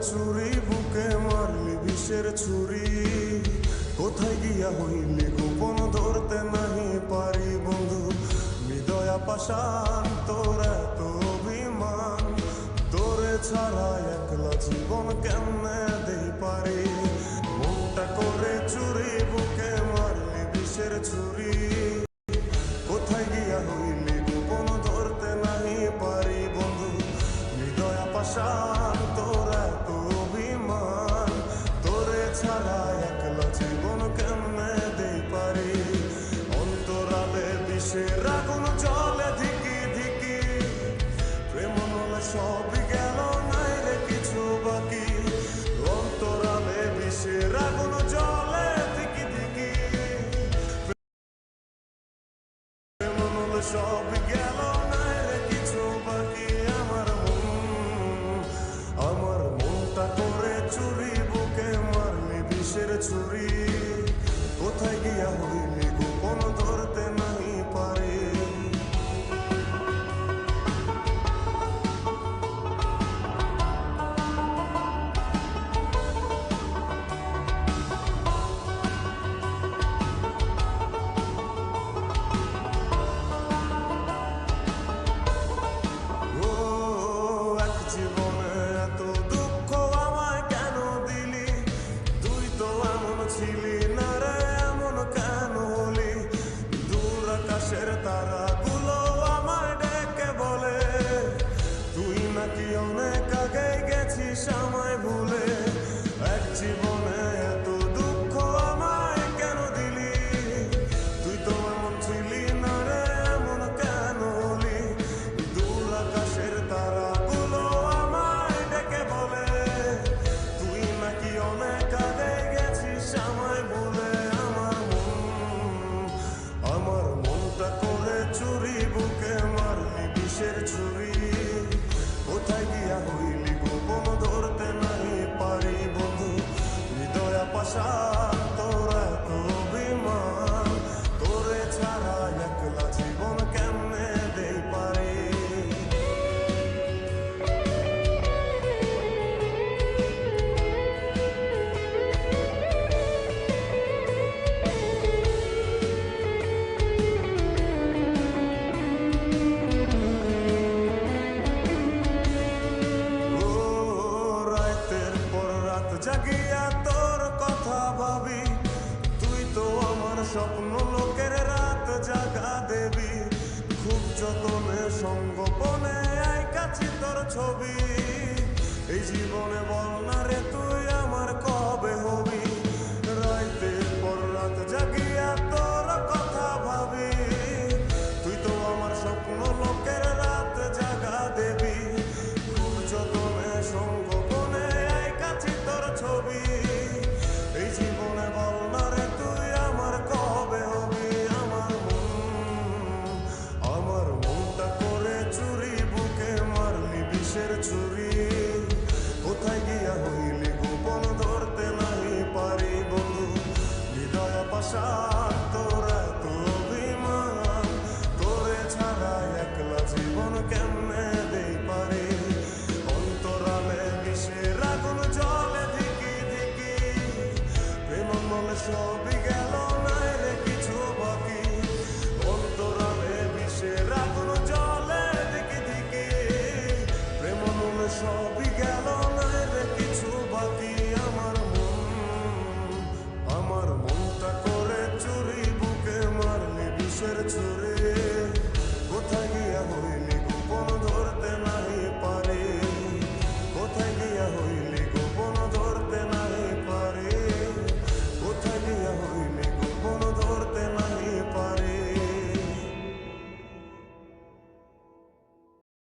চুরি বুকে মারলি বিষের ছুরি কোথায় গিয়া হইলি গোপন ধরতে নাহি পারি বন্ধু হৃদয়া পাষাণ তোর এত অভিমান তোরে ছাড়া একলা জীবন কেমনে দেই পারি মনটা করে চুরি বুকে মারলি বিষের ছুরি কোথায় গিয়া হইলি গোপন ধরতে নাহি পারি বন্ধু হৃদয়া পাষাণ তোর এত অভিমান তোরে ছাড়া একলা জীবন কেমনে দেই পারি অন্তরালে বিষের আগুন জ্বলে ধিকি ধিকি প্রেম নলে সব গেল নাই রে কিছু বাকি অন্তরালে বিষের আগুন জ্বলে ধিকি ধিকি প্রেম নলে সব গেল নাই রে কিছু বাকি আমার মনটা করে চুরি বুকে মারলি বিষের ছুরি কোথায় গিয়া হইলি গোপন ধরতে নাহি পারি জীবনে এত দুঃখ আমায় কেন দিলি তুই তো এমন ছিলি না রে এমন কেন হলি দূর আকাশের তারাগুলো আমায় ডেকে বলে তুই নাকি অনেক আগে গেছিস আমায় ভুলে এক জীবনে এত দুঃখ আমায় কেন দিলি তুই তো এমন ছিলি না রে এমন কেন হলি দূর আকাশের তারা অনেক আগে গেছিস আমায় বলে আমার মনটা করে চুরি বুকে মারলি বিষের ছুরি কোথায় গিয়া হইলি গোপন ধরতে নাহি পারি বন্ধু হৃদয়া পাষাণ তোর এত অভিমান তোরে ছাড়া একলা জীবন কেমনে দেই পারি জাগিয়া তোর কথা ভাবি তুই তো আমার স্বপ্ন লোকের রাত জাগা দেবী খুব যতনে সঙ্গোপনে আইকাছি তোর ছবি এই জীবনে বল না রে তুই আমার কবে হবি রাতের পর রাত জাগিয়া তোর কথা ভাবি তুই তো আমার স্বপ্ন লোকের রাত জাগা দেবী খুব যতনে সঙ্গোপনে আইকাছি তোর ছবি এই জীবনে বল না রে তুই আমার কবে হবি আমার মনটা করে চুরি বুকে মারলি বিষের ছুরি কোথায় গিয়া হইলি গোপন ধরতে নাহি পারি বন্ধু হৃদয়া পাষাণ তোর এত অভিমান তোরে ছাড়া একলা জীবন কেমনে দেই পারি অন্তরালে বিষের আগুন জ্বলে ধিকি ধিকি প্রেম মনে সবই গেল নাই রে কিছু বাকি অন্তরালে বিষের আগুন জ্বলে ধিকি ধিকি প্রেম মনে সবই গেল নাই রে কিছু বাকি আমার মনটা করে চুরি বুকে মারলি বিষের ছুরি